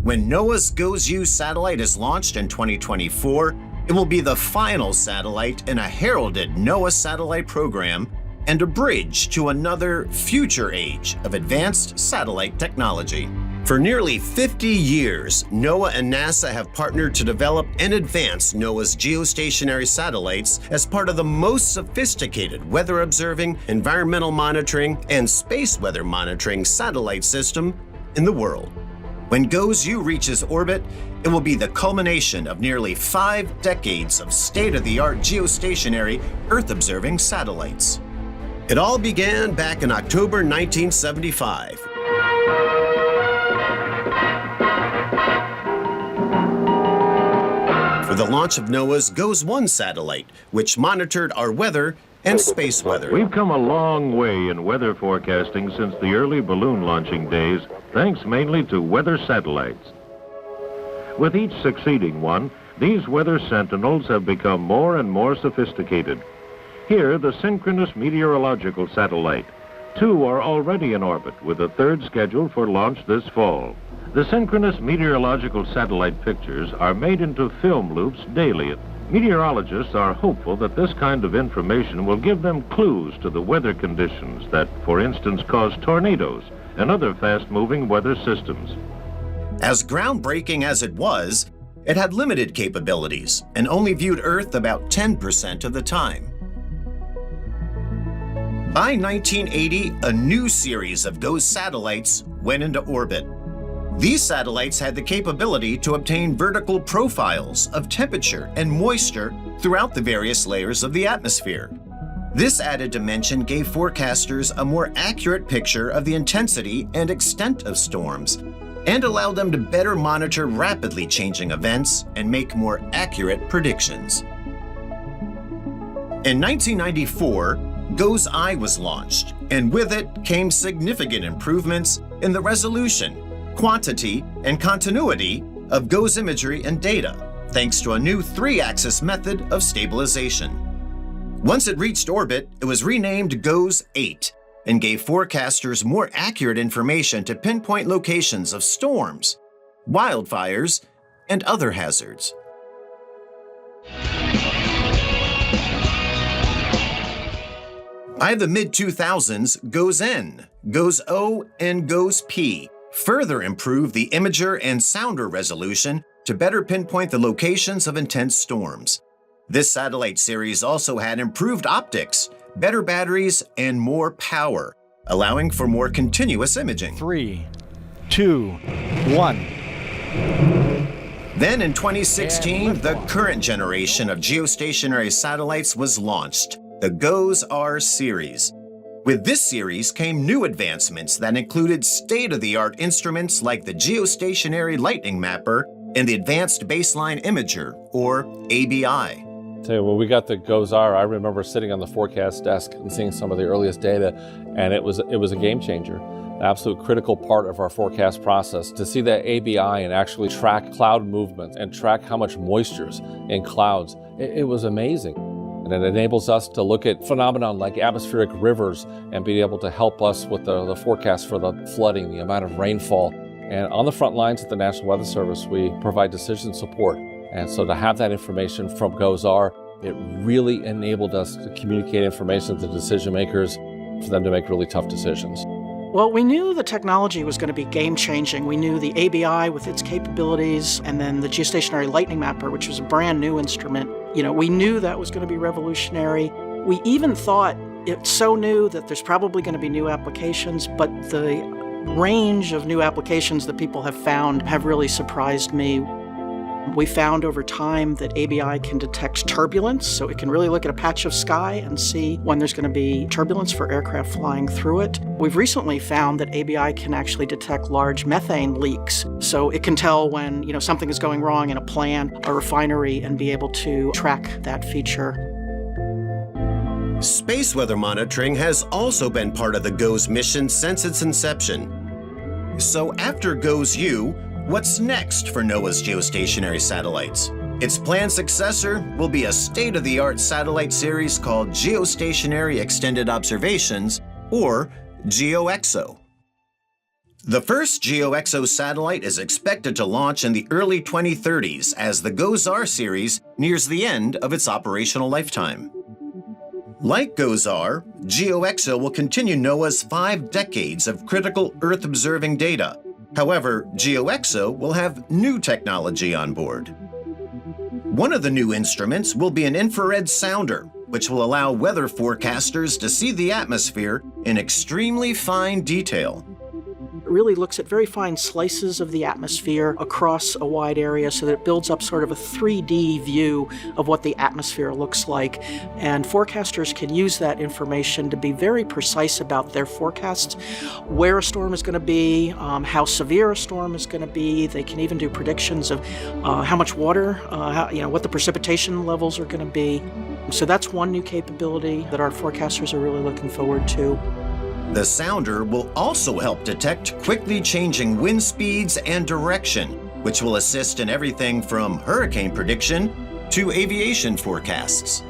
When NOAA's GOES-U satellite is launched in 2024, it will be the final satellite in a heralded NOAA satellite program and a bridge to another future age of advanced satellite technology. For nearly 50 years, NOAA and NASA have partnered to develop and advance NOAA's geostationary satellites as part of the most sophisticated weather observing, environmental monitoring, and space weather monitoring satellite system in the world. When GOES-U reaches orbit, it will be the culmination of nearly 5 decades of state-of-the-art geostationary Earth-observing satellites. It all began back in October 1975. For the launch of NOAA's GOES-1 satellite, which monitored our weather and space weather. We've come a long way in weather forecasting since the early balloon launching days, thanks mainly to weather satellites. With each succeeding one, these weather sentinels have become more and more sophisticated. Here, the synchronous meteorological satellite. 2 are already in orbit, with a 3rd scheduled for launch this fall. The synchronous meteorological satellite pictures are made into film loops daily. Meteorologists are hopeful that this kind of information will give them clues to the weather conditions that, for instance, cause tornadoes and other fast-moving weather systems. As groundbreaking as it was, it had limited capabilities and only viewed Earth about 10% of the time. By 1980, a new series of GOES satellites went into orbit. These satellites had the capability to obtain vertical profiles of temperature and moisture throughout the various layers of the atmosphere. This added dimension gave forecasters a more accurate picture of the intensity and extent of storms and allowed them to better monitor rapidly changing events and make more accurate predictions. In 1994, GOES-I was launched, and with it came significant improvements in the resolution, quantity, and continuity of GOES imagery and data, thanks to a new 3-axis method of stabilization. Once it reached orbit, it was renamed GOES-8 and gave forecasters more accurate information to pinpoint locations of storms, wildfires, and other hazards. By the mid-2000s, GOES-N, GOES-O, and GOES-P further improved the imager and sounder resolution to better pinpoint the locations of intense storms. This satellite series also had improved optics, better batteries, and more power, allowing for more continuous imaging. 3, 2, 1. Then in 2016, the current generation of geostationary satellites was launched, the GOES-R series. With this series came new advancements that included state-of-the-art instruments like the Geostationary Lightning Mapper and the Advanced Baseline Imager, or ABI. When we got the GOES-R, I remember sitting on the forecast desk and seeing some of the earliest data, and it was a game changer. An absolute critical part of our forecast process to see that ABI and actually track cloud movement and track how much moisture's in clouds. It was amazing. And it enables us to look at phenomena like atmospheric rivers and be able to help us with the forecast for the flooding, the amount of rainfall. And on the front lines at the National Weather Service, we provide decision support. And so to have that information from GOES-R, it really enabled us to communicate information to decision makers for them to make really tough decisions. Well, we knew the technology was going to be game-changing. We knew the ABI with its capabilities, and then the Geostationary Lightning Mapper, which was a brand new instrument. We knew that was going to be revolutionary. We even thought it's so new that there's probably going to be new applications, but the range of new applications that people have found have really surprised me. We found over time that ABI can detect turbulence, so it can really look at a patch of sky and see when there's going to be turbulence for aircraft flying through it. We've recently found that ABI can actually detect large methane leaks, so it can tell when something is going wrong in a plant, a refinery, and be able to track that feature. Space weather monitoring has also been part of the GOES mission since its inception. So after GOES-U, what's next for NOAA's geostationary satellites? Its planned successor will be a state-of-the-art satellite series called Geostationary Extended Observations, or GeoXO. The first GeoXO satellite is expected to launch in the early 2030s as the GOES-R series nears the end of its operational lifetime. Like GOES-R, GeoXO will continue NOAA's 5 decades of critical Earth-observing data. However, GeoXO will have new technology on board. One of the new instruments will be an infrared sounder, which will allow weather forecasters to see the atmosphere in extremely fine detail. It really looks at very fine slices of the atmosphere across a wide area so that it builds up sort of a 3D view of what the atmosphere looks like. And forecasters can use that information to be very precise about their forecasts, where a storm is going to be, how severe a storm is going to be. They can even do predictions of how much water, what the precipitation levels are going to be. So that's one new capability that our forecasters are really looking forward to. The sounder will also help detect quickly changing wind speeds and direction, which will assist in everything from hurricane prediction to aviation forecasts.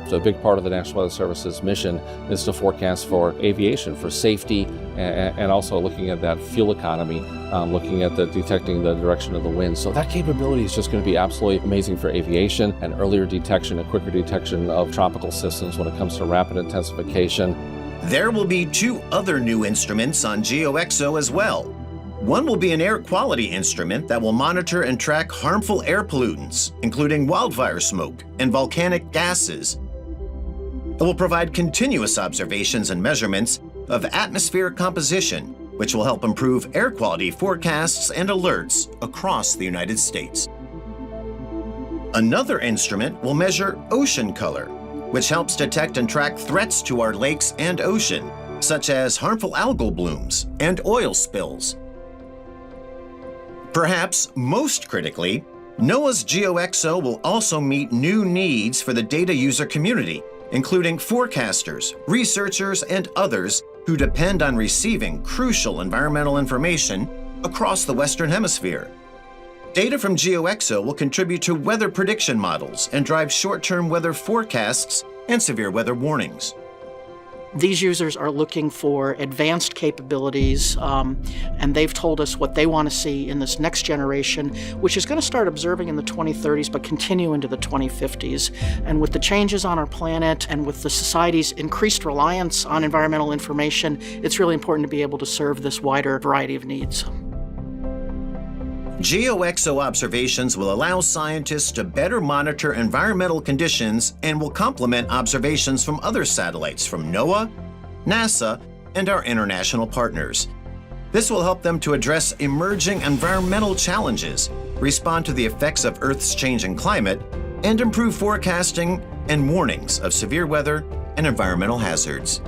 So a big part of the National Weather Service's mission is to forecast for aviation, for safety, and also looking at that fuel economy, looking at detecting the direction of the wind. So that capability is just going to be absolutely amazing for aviation and earlier detection and quicker detection of tropical systems when it comes to rapid intensification. There will be 2 other new instruments on GeoXO as well. One will be an air quality instrument that will monitor and track harmful air pollutants, including wildfire smoke and volcanic gases. It will provide continuous observations and measurements of atmospheric composition, which will help improve air quality forecasts and alerts across the United States. Another instrument will measure ocean color, which helps detect and track threats to our lakes and ocean, such as harmful algal blooms and oil spills. Perhaps most critically, NOAA's GeoXO will also meet new needs for the data user community, including forecasters, researchers, and others who depend on receiving crucial environmental information across the Western Hemisphere. Data from GeoXO will contribute to weather prediction models and drive short-term weather forecasts and severe weather warnings. These users are looking for advanced capabilities, and they've told us what they want to see in this next generation, which is going to start observing in the 2030s but continue into the 2050s. And with the changes on our planet and with the society's increased reliance on environmental information, it's really important to be able to serve this wider variety of needs. GeoXO observations will allow scientists to better monitor environmental conditions and will complement observations from other satellites from NOAA, NASA, and our international partners. This will help them to address emerging environmental challenges, respond to the effects of Earth's changing climate, and improve forecasting and warnings of severe weather and environmental hazards.